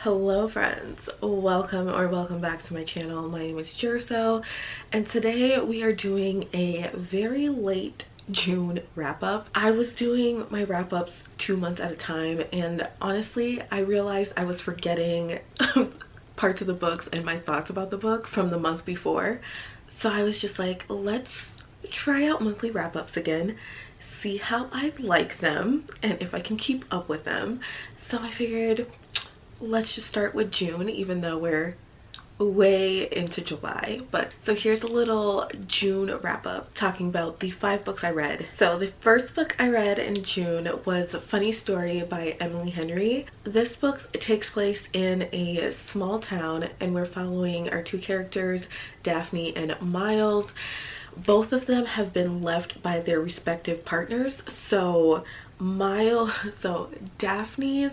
Hello friends, welcome back to my channel. My name is Jerso and today we are doing a very late June wrap-up. I was doing my wrap-ups 2 months at a time and honestly I realized I was forgetting parts of the books and my thoughts about the books from the month before. So I was just like, let's try out monthly wrap-ups again, see how I like them and if I can keep up with them. So I figured let's just start with June, even though we're way into July. But so here's a little June wrap-up talking about the 5 books I read. So the first book I read in June was Funny Story by Emily Henry. This book takes place in a small town and we're following our 2 characters, Daphne and Miles. Both of them have been left by their respective partners. So Daphne's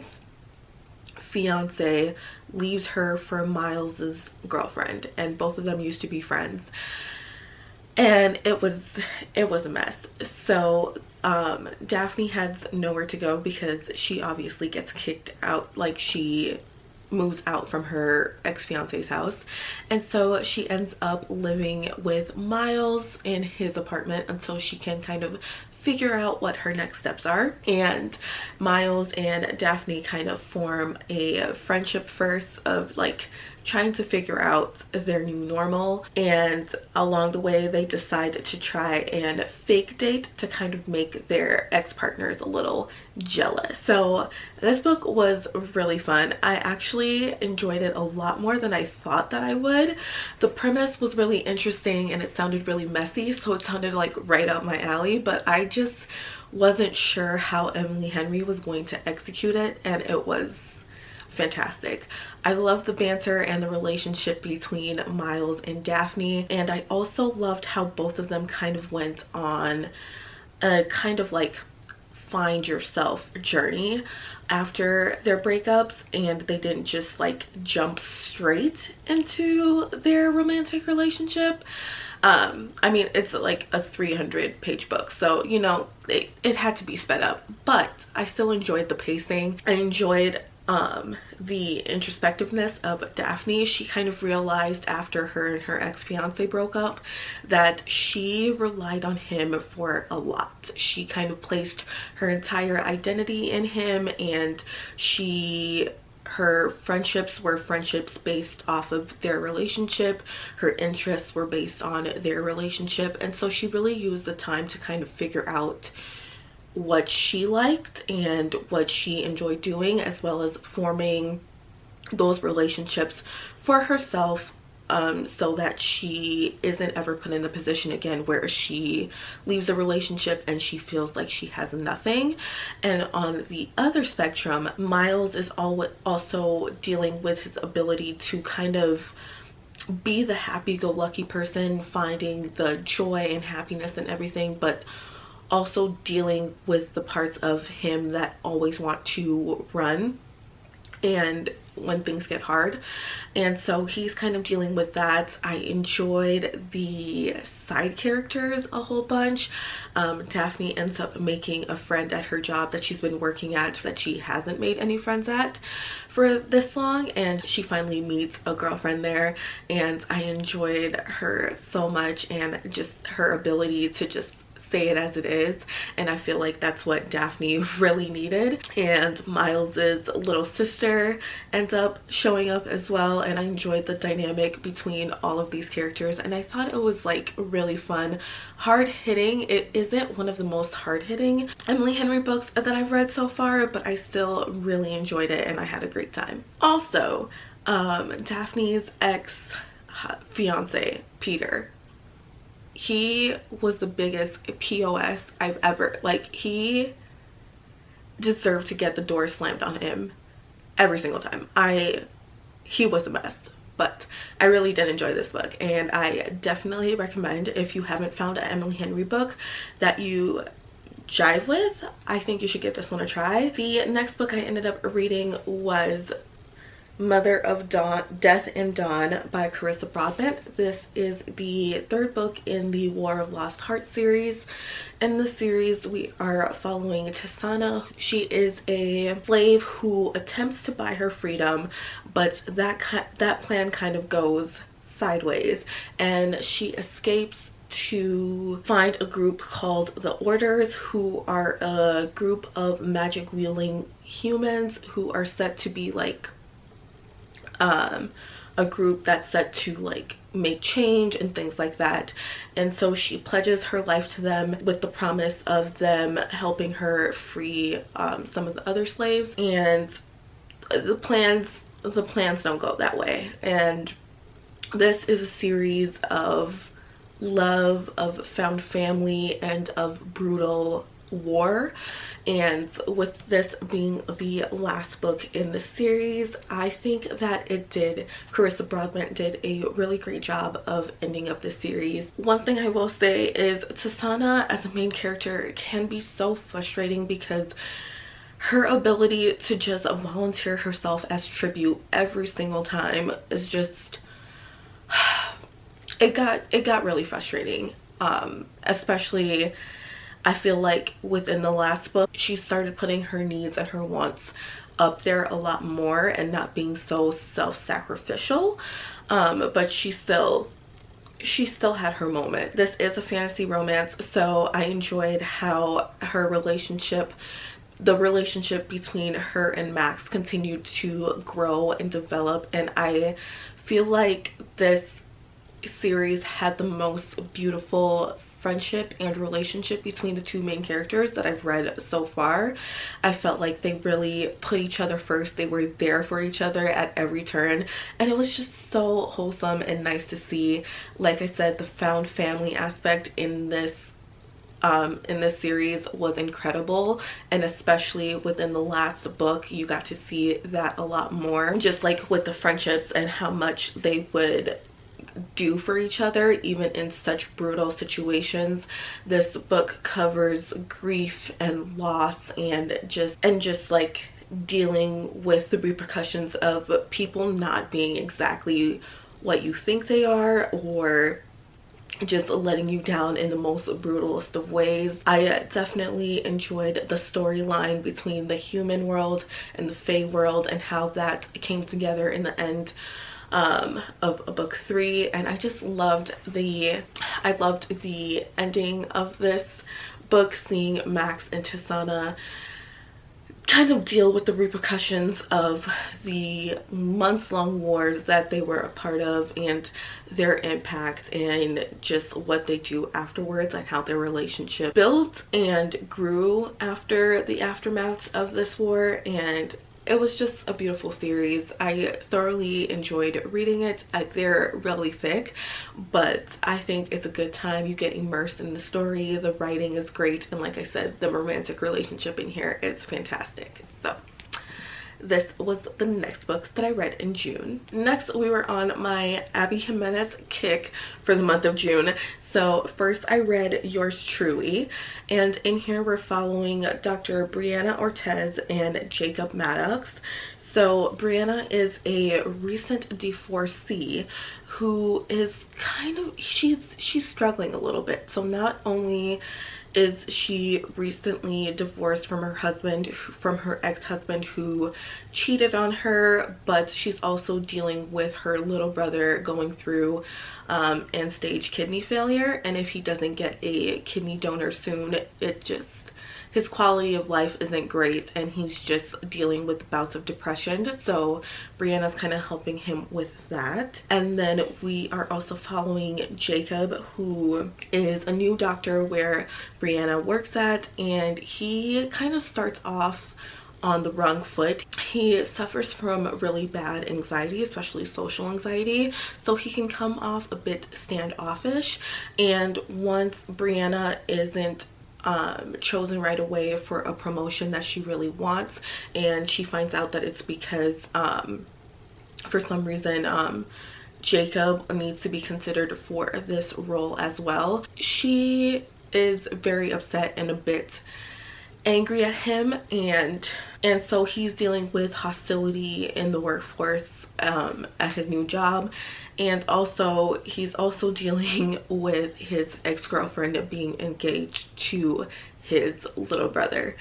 fiance leaves her for Miles's girlfriend and both of them used to be friends, and it was a mess. So Daphne has nowhere to go because she obviously gets kicked out, like she moves out from her ex-fiance's house, and so she ends up living with Miles in his apartment until she can kind of figure out what her next steps are. And Miles and Daphne kind of form a friendship first of like trying to figure out their new normal, and along the way they decide to try and fake date to kind of make their ex-partners a little jealous. So this book was really fun. I actually enjoyed it a lot more than I thought that I would. The premise was really interesting and it sounded really messy, so it sounded like right up my alley, but I just wasn't sure how Emily Henry was going to execute it, and it was fantastic. I love the banter and the relationship between Miles and Daphne, and I also loved how both of them kind of went on a kind of like find yourself journey after their breakups, and they didn't just like jump straight into their romantic relationship. I mean, it's like a 300-page book, so you know it had to be sped up, but I still enjoyed the pacing. I enjoyed the introspectiveness of Daphne. She kind of realized after her and her ex-fiance broke up that she relied on him for a lot. She kind of placed her entire identity in him, and her friendships were friendships based off of their relationship. Her interests were based on their relationship, and so she really used the time to kind of figure out what she liked and what she enjoyed doing, as well as forming those relationships for herself, so that she isn't ever put in the position again where she leaves a relationship and she feels like she has nothing. And on the other spectrum, Miles is also dealing with his ability to kind of be the happy-go-lucky person, finding the joy and happiness and everything, but also dealing with the parts of him that always want to run and when things get hard. And so he's kind of dealing with that. I enjoyed the side characters a whole bunch. Daphne ends up making a friend at her job that she's been working at that she hasn't made any friends at for this long, and she finally meets a girlfriend there, and I enjoyed her so much and just her ability to just say it as it is, and I feel like that's what Daphne really needed. And Miles's little sister ends up showing up as well, and I enjoyed the dynamic between all of these characters, and I thought it was like really fun, hard-hitting. It isn't one of the most hard-hitting Emily Henry books that I've read so far, but I still really enjoyed it and I had a great time. Also, Daphne's ex-fiance Peter, he was the biggest POS I've ever, like, he deserved to get the door slammed on him every single time. He was the best, but I really did enjoy this book, and I definitely recommend, if you haven't found an Emily Henry book that you jive with, I think you should give this one a try. The next book I ended up reading was Mother of Dawn, Death and Dawn by Carissa Broadbent. This is the third book in the War of Lost Hearts series. In the series, we are following Tisana. She is a slave who attempts to buy her freedom, but that plan kind of goes sideways, and she escapes to find a group called the Orders, who are a group of magic wielding humans who are set to be like a group that's set to like make change and things like that. And so she pledges her life to them with the promise of them helping her free some of the other slaves. And the plans don't go that way. And this is a series of love, of found family, and of brutal war. And with this being the last book in the series, I think that Carissa Broadbent did a really great job of ending up the series. One thing I will say is Tisana as a main character can be so frustrating because her ability to just volunteer herself as tribute every single time is just it got really frustrating. Especially I feel like within the last book, she started putting her needs and her wants up there a lot more and not being so self-sacrificial. But she still had her moment. This is a fantasy romance, so I enjoyed how the relationship between her and Max continued to grow and develop, and I feel like this series had the most beautiful friendship and relationship between the two main characters that I've read so far. I felt like they really put each other first. They were there for each other at every turn, and it was just so wholesome and nice to see. Like I said, the found family aspect in this series was incredible, and especially within the last book you got to see that a lot more, just like with the friendships and how much they would do for each other even in such brutal situations. This book covers grief and loss and just like dealing with the repercussions of people not being exactly what you think they are, or just letting you down in the most brutalist of ways. I definitely enjoyed the storyline between the human world and the fae world and how that came together in the end of book 3, and I just loved the ending of this book, seeing Max and Tisana kind of deal with the repercussions of the months-long wars that they were a part of and their impact, and just what they do afterwards and how their relationship built and grew after the aftermath of this war. And it was just a beautiful series. I thoroughly enjoyed reading it. They're really thick, but I think it's a good time. You get immersed in the story. The writing is great, and like I said, the romantic relationship in here is fantastic. So this was the next book that I read in June. Next, we were on my Abby Jimenez kick for the month of June. So first I read Yours Truly, and in here we're following Dr. Brianna Ortez and Jacob Maddox. So Brianna is a recent divorcee who is she's struggling a little bit. So not only is she recently divorced from her ex-husband who cheated on her, but she's also dealing with her little brother going through end-stage kidney failure, and if he doesn't get a kidney donor soon, his quality of life isn't great, and he's just dealing with bouts of depression. So Brianna's kind of helping him with that. And then we are also following Jacob, who is a new doctor where Brianna works at, and he kind of starts off on the wrong foot. He suffers from really bad anxiety, especially social anxiety, so he can come off a bit standoffish. And once Brianna isn't chosen right away for a promotion that she really wants, and she finds out that it's because for some reason Jacob needs to be considered for this role as well, she is very upset and a bit angry at him, and so he's dealing with hostility in the workforce at his new job, and also he's also dealing with his ex-girlfriend being engaged to his little brother.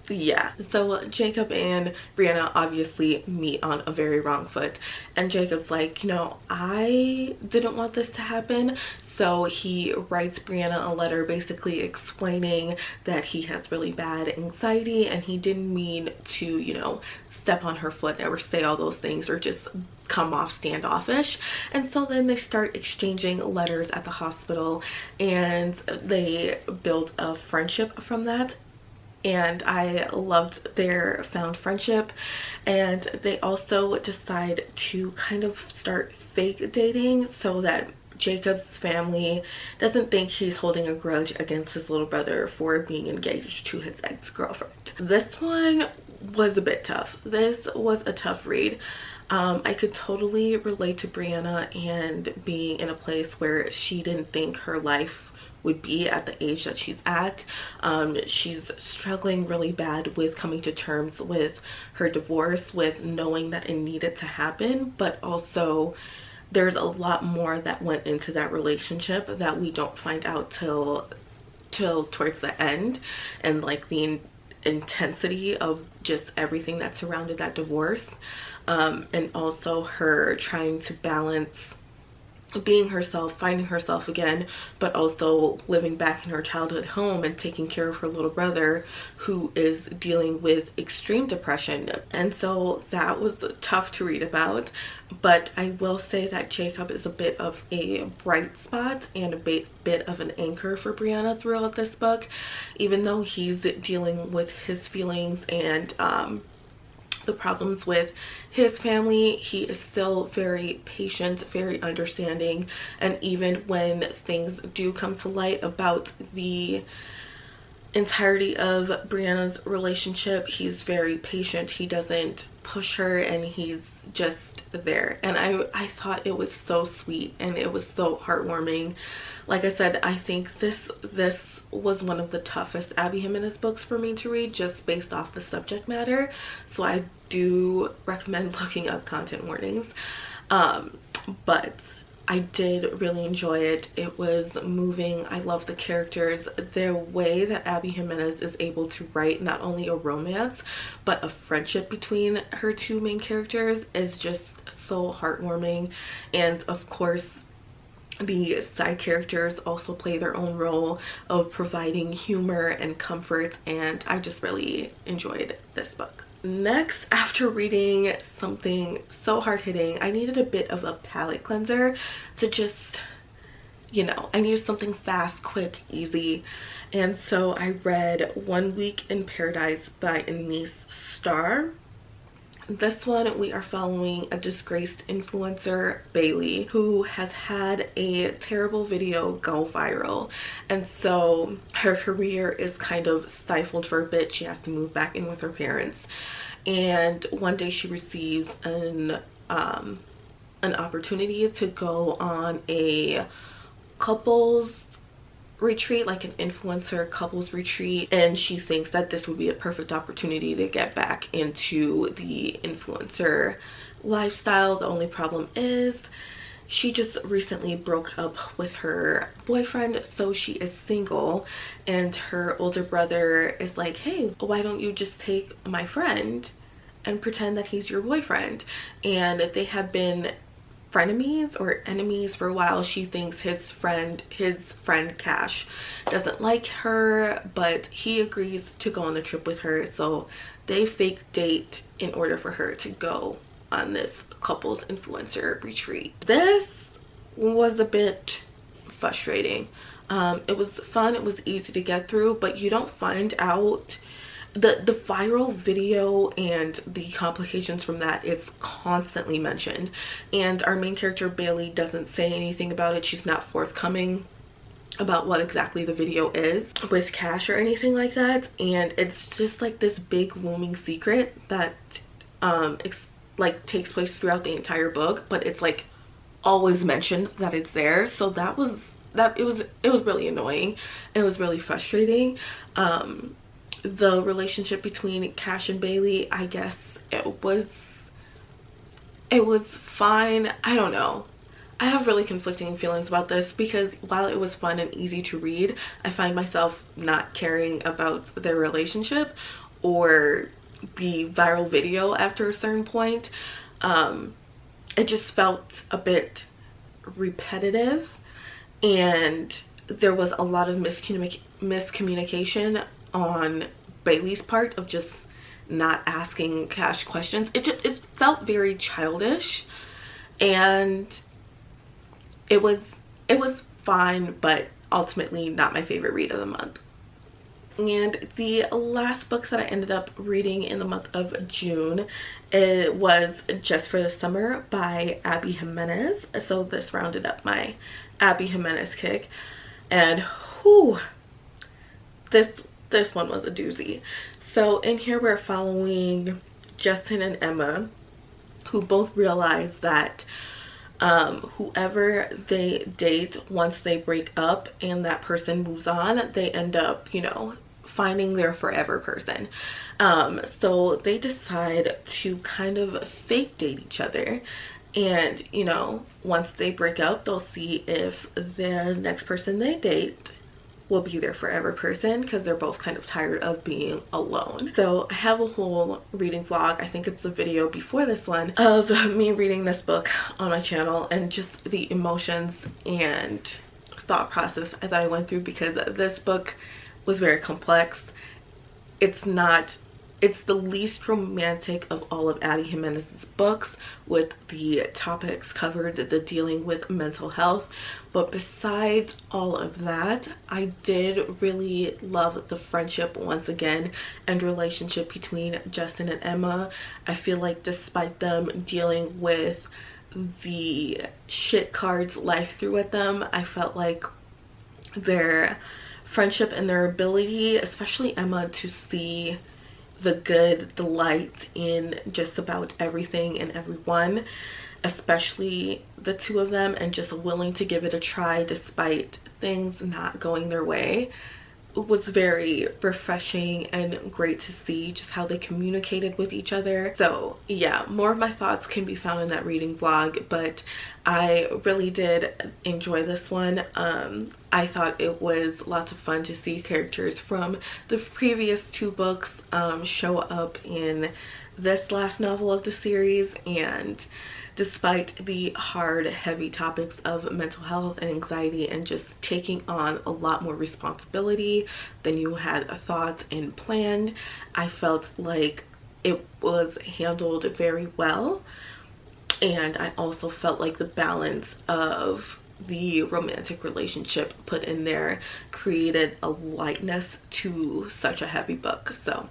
Yeah, so Jacob and Brianna obviously meet on a very wrong foot, and Jacob's like, you know, I didn't want this to happen. So he writes Brianna a letter basically explaining that he has really bad anxiety and he didn't mean to, you know, step on her foot or say all those things or just come off standoffish. And so then they start exchanging letters at the hospital, and they build a friendship from that. And I loved their found friendship. And they also decide to kind of start fake dating so that Jacob's family doesn't think he's holding a grudge against his little brother for being engaged to his ex-girlfriend. This one was a bit tough. This was a tough read. I could totally relate to Brianna and being in a place where she didn't think her life would be at the age that she's at. She's struggling really bad with coming to terms with her divorce, with knowing that it needed to happen, but also there's a lot more that went into that relationship that we don't find out till towards the end, and like the intensity of just everything that surrounded that divorce, and also her trying to balance being herself, finding herself again, but also living back in her childhood home and taking care of her little brother who is dealing with extreme depression. And so that was tough to read about, but I will say that Jacob is a bit of a bright spot and a bit of an anchor for Brianna throughout this book, even though he's dealing with his feelings and the problems with his family. He is still very patient, very understanding, and even when things do come to light about the entirety of Brianna's relationship, he's very patient. He doesn't push her, and he's just there. And I thought it was so sweet and it was so heartwarming. Like I said, I think this was one of the toughest Abby Jimenez books for me to read, just based off the subject matter. So I do recommend looking up content warnings. But I did really enjoy it. It was moving. I love the characters. The way that Abby Jimenez is able to write not only a romance but a friendship between her two main characters is just so heartwarming. And of course, the side characters also play their own role of providing humor and comfort, and I just really enjoyed this book. Next, after reading something so hard-hitting, I needed a bit of a palate cleanser to just, you know, I needed something fast, quick, easy. And so I read 1 Week in Paradise by Anise Starre. This one, we are following a disgraced influencer, Bailey, who has had a terrible video go viral, and so her career is kind of stifled for a bit. She has to move back in with her parents, and one day she receives an opportunity to go on a couples retreat, like an influencer couples retreat, and she thinks that this would be a perfect opportunity to get back into the influencer lifestyle. The only problem is she just recently broke up with her boyfriend, so she is single, and her older brother is like, hey, why don't you just take my friend and pretend that he's your boyfriend? And they have been frenemies or enemies for a while. She thinks his friend Cash doesn't like her, but he agrees to go on the trip with her, so they fake date in order for her to go on this couples influencer retreat. This was a bit frustrating. It was fun, it was easy to get through, but you don't find out the viral video and the complications from that is constantly mentioned, and our main character Bailey doesn't say anything about it. She's not forthcoming about what exactly the video is with Cash or anything like that, and it's just like this big looming secret that takes place throughout the entire book, but it's like always mentioned that it's there. So it was really annoying. It was really frustrating. the relationship between Cash and Bailey, I guess it was fine. I don't know. I have really conflicting feelings about this because while it was fun and easy to read, I find myself not caring about their relationship or the viral video after a certain point. It just felt a bit repetitive, and there was a lot of miscommunication on Bailey's part of just not asking Cash questions. It felt very childish, and it was fine, but ultimately not my favorite read of the month. And the last book that I ended up reading in the month of June, it was Just for the Summer by Abby Jimenez. So this rounded up my Abby Jimenez kick, and whew, this one was a doozy. So in here we're following Justin and Emma, who both realize that whoever they date, once they break up and that person moves on, they end up, you know, finding their forever person. So they decide to kind of fake date each other, and you know, once they break up, they'll see if the next person they date will be their forever person, because they're both kind of tired of being alone. So I have a whole reading vlog, I think it's the video before this one, of me reading this book on my channel and just the emotions and thought process I thought I went through, because this book was very complex. It's the least romantic of all of Abby Jimenez's books, with the topics covered, the dealing with mental health. But besides all of that, I did really love the friendship once again and relationship between Justin and Emma. I feel like despite them dealing with the shit cards life threw at them, I felt like their friendship and their ability, especially Emma, to see the good, the light in just about everything and everyone, especially the two of them, and just willing to give it a try despite things not going their way, it was very refreshing and great to see just how they communicated with each other. So yeah, more of my thoughts can be found in that reading vlog, but I really did enjoy this one. I thought it was lots of fun to see characters from the previous two books show up in this last novel of the series, and despite the hard, heavy topics of mental health and anxiety and just taking on a lot more responsibility than you had thought and planned, I felt like it was handled very well. And I also felt like the balance of the romantic relationship put in there created a lightness to such a heavy book. So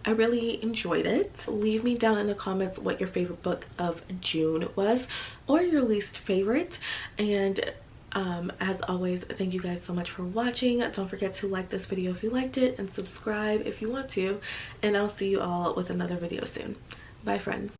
I really enjoyed it. Leave me down in the comments what your favorite book of June was, or your least favorite. And as always, thank you guys so much for watching. Don't forget to like this video if you liked it, and subscribe if you want to, and I'll see you all with another video soon. Bye friends.